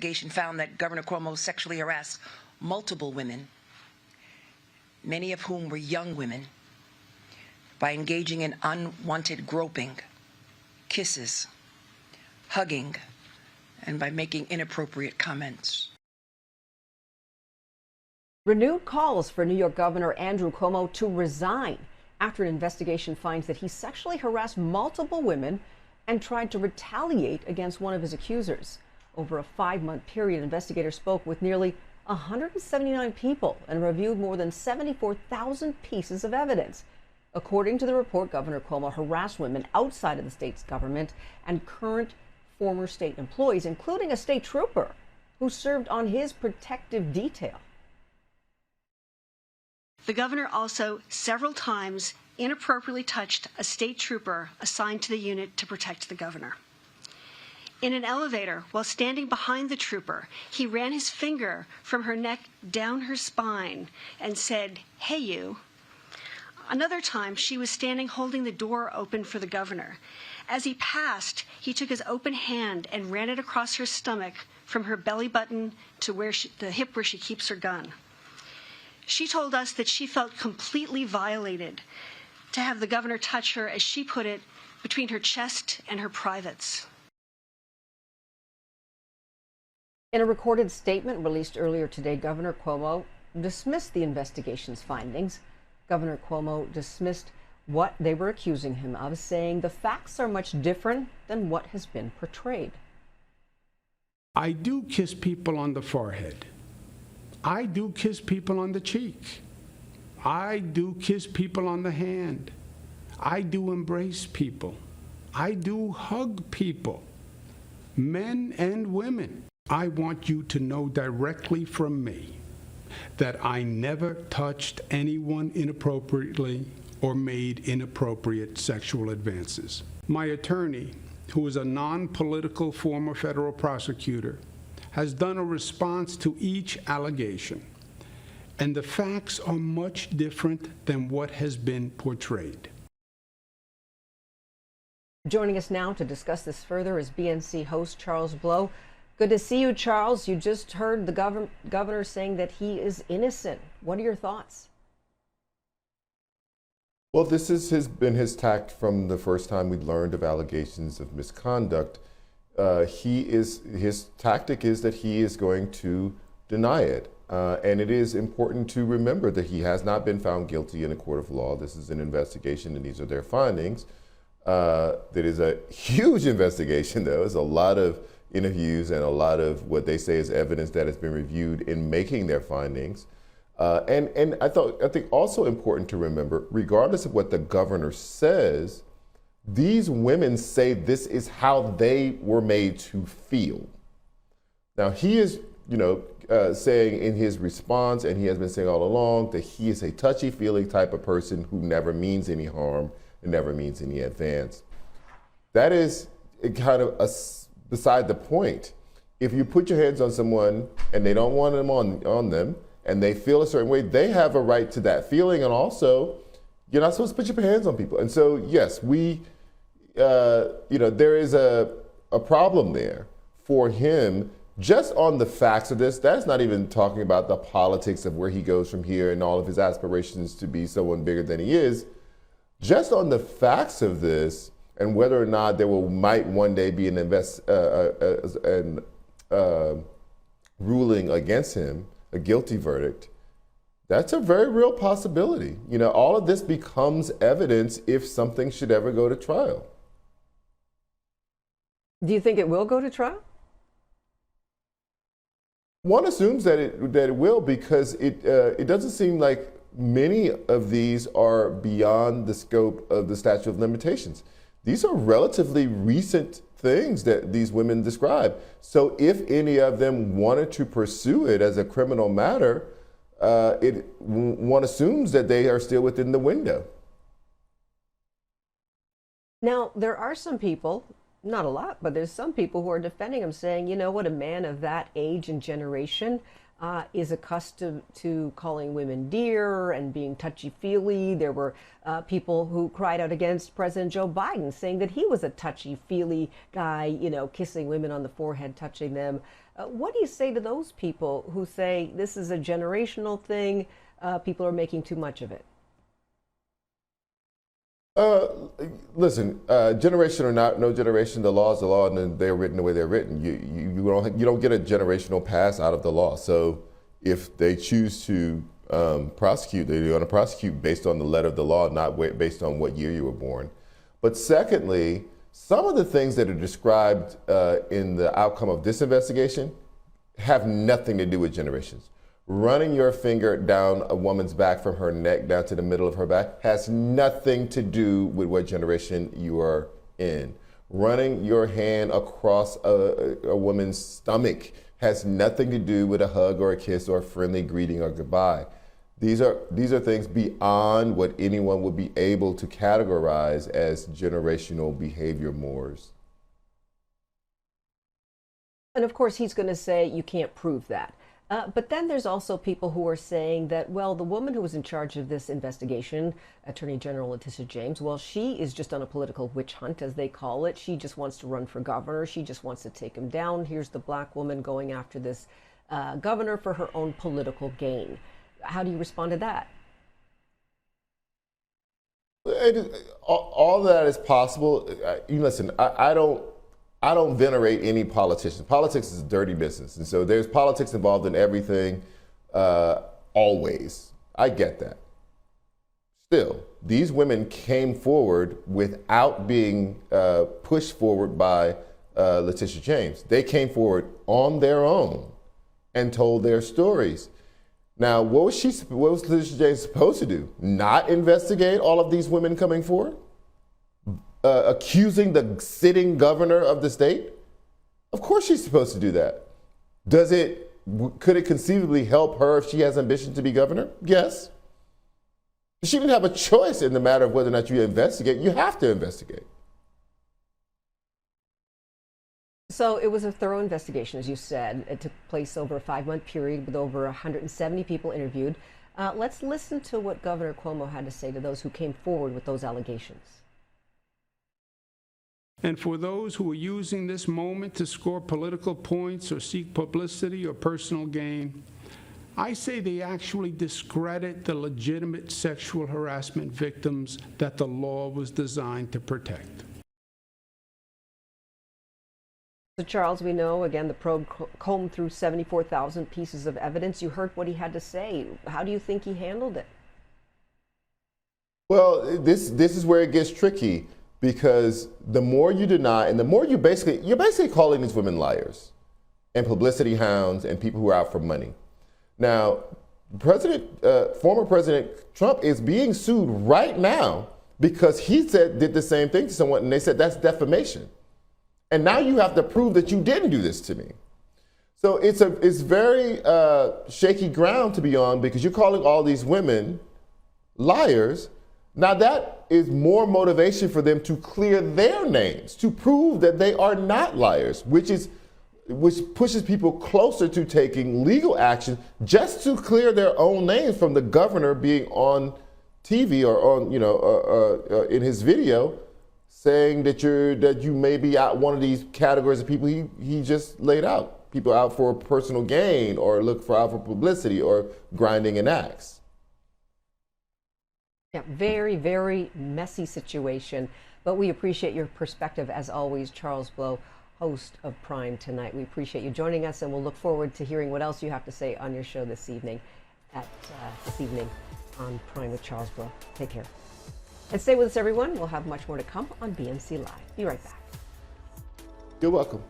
investigation found that Governor Cuomo sexually harassed multiple women, many of whom were young women, by engaging in unwanted groping, kisses, hugging, and by making inappropriate comments. Renewed calls for New York Governor Andrew Cuomo to resign after an investigation finds that he sexually harassed multiple women and tried to retaliate against one of his accusers. Over a 5-month period, investigators spoke with nearly 179 people and reviewed more than 74,000 pieces of evidence. According to the report, Governor Cuomo harassed women outside of the state's government and current former state employees, including a state trooper who served on his protective detail. The governor also several times inappropriately touched a state trooper assigned to the unit to protect the governor. In an elevator, while standing behind the trooper, he ran his finger from her neck down her spine and said, "Hey, you." Another time, she was standing holding the door open for the governor. As he passed, he took his open hand and ran it across her stomach from her belly button to the hip where she keeps her gun. She told us that she felt completely violated to have the governor touch her, as she put it, between her chest and her privates. In a recorded statement released earlier today, Governor Cuomo dismissed the investigation's findings. Governor Cuomo dismissed what they were accusing him of, saying the facts are much different than what has been portrayed. I do kiss people on the forehead. I do kiss people on the cheek. I do kiss people on the hand. I do embrace people. I do hug people, men and women. I want you to know directly from me that I never touched anyone inappropriately or made inappropriate sexual advances. My attorney, who is a non-political former federal prosecutor, has done a response to each allegation, and the facts are much different than what has been portrayed. Joining us now to discuss this further is BNC host Charles Blow. Good to see you, Charles. You just heard the governor saying that he is innocent. What are your thoughts? Well, this has been his tact from the first time we learned of allegations of misconduct. His tactic is that he is going to deny it. And it is important to remember that he has not been found guilty in a court of law. This is an investigation, and these are their findings. That is a huge investigation, though. There's a lot of interviews and a lot of what they say is evidence that has been reviewed in making their findings. And I think also important to remember, regardless of what the governor says, these women say this is how they were made to feel. Now, he is, saying in his response, and he has been saying all along, that he is a touchy-feely type of person who never means any harm and never means any advance. That is kind of beside the point. If you put your hands on someone and they don't want them on them, and they feel a certain way, they have a right to that feeling. And also, you're not supposed to put your hands on people. And so, yes, there is a problem there for him just on the facts of this. That's not even talking about the politics of where he goes from here and all of his aspirations to be someone bigger than he is. Just on the facts of this and whether or not there might one day be an ruling against him, a guilty verdict, that's a very real possibility. All of this becomes evidence if something should ever go to trial. Do you think it will go to trial? One assumes that it will, because it doesn't seem like many of these are beyond the scope of the statute of limitations. These are relatively recent things that these women describe. So if any of them wanted to pursue it as a criminal matter, one assumes that they are still within the window. Now, there are some people, not a lot, but there's some people who are defending him, saying, you know what, a man of that age and generation is accustomed to calling women dear and being touchy-feely. There were people who cried out against President Joe Biden, saying that he was a touchy-feely guy, you know, kissing women on the forehead, touching them. What do you say to those people who say this is a generational thing, people are making too much of it? Listen, generation or not, no generation, the law is the law, and they're written the way they're written. You don't get a generational pass out of the law. So if they choose to prosecute, they're going to prosecute based on the letter of the law, not based on what year you were born. But secondly, some of the things that are described in the outcome of this investigation have nothing to do with generations. Running your finger down a woman's back from her neck down to the middle of her back has nothing to do with what generation you are in. Running your hand across a woman's stomach has nothing to do with a hug or a kiss or a friendly greeting or goodbye. These are things beyond what anyone would be able to categorize as generational behavior mores. And of course, he's going to say you can't prove that. But then there's also people who are saying that, well, the woman who was in charge of this investigation, Attorney General Letitia James, well, she is just on a political witch hunt, as they call it. She just wants to run for governor. She just wants to take him down. Here's the black woman going after this governor for her own political gain. How do you respond to that? All that is possible. Listen, I don't venerate any politician. Politics is a dirty business. And so there's politics involved in everything, always. I get that. Still, these women came forward without being pushed forward by Letitia James. They came forward on their own and told their stories. Now, what was Letitia James supposed to do? Not investigate all of these women coming forward? Accusing the sitting governor of the state? Of course she's supposed to do that. Could it conceivably help her if she has ambition to be governor? Yes. She didn't have a choice in the matter of whether or not you investigate. You have to investigate. So it was a thorough investigation, as you said. It took place over a 5-month period with over 170 people interviewed. Let's listen to what Governor Cuomo had to say to those who came forward with those allegations. And for those who are using this moment to score political points or seek publicity or personal gain, I say they actually discredit the legitimate sexual harassment victims that the law was designed to protect. So Charles, we know, again, the probe combed through 74,000 pieces of evidence. You heard what he had to say. How do you think he handled it? Well, this is where it gets tricky. Because the more you deny, and the more you're basically calling these women liars and publicity hounds and people who are out for money. Now, former President Trump is being sued right now because he did the same thing to someone, and they said that's defamation. And now you have to prove that you didn't do this to me. So it's very shaky ground to be on because you're calling all these women liars. Now that is more motivation for them to clear their names, to prove that they are not liars, which pushes people closer to taking legal action just to clear their own names from the governor being on TV or on, in his video saying that you may be out one of these categories of people he just laid out. People out for personal gain or out for publicity or grinding an axe. Yeah, very, very messy situation, but we appreciate your perspective as always, Charles Blow, host of Prime Tonight. We appreciate you joining us, and we'll look forward to hearing what else you have to say on your show this evening on Prime with Charles Blow. Take care. And stay with us, everyone. We'll have much more to come on BNC Live. Be right back. You're welcome.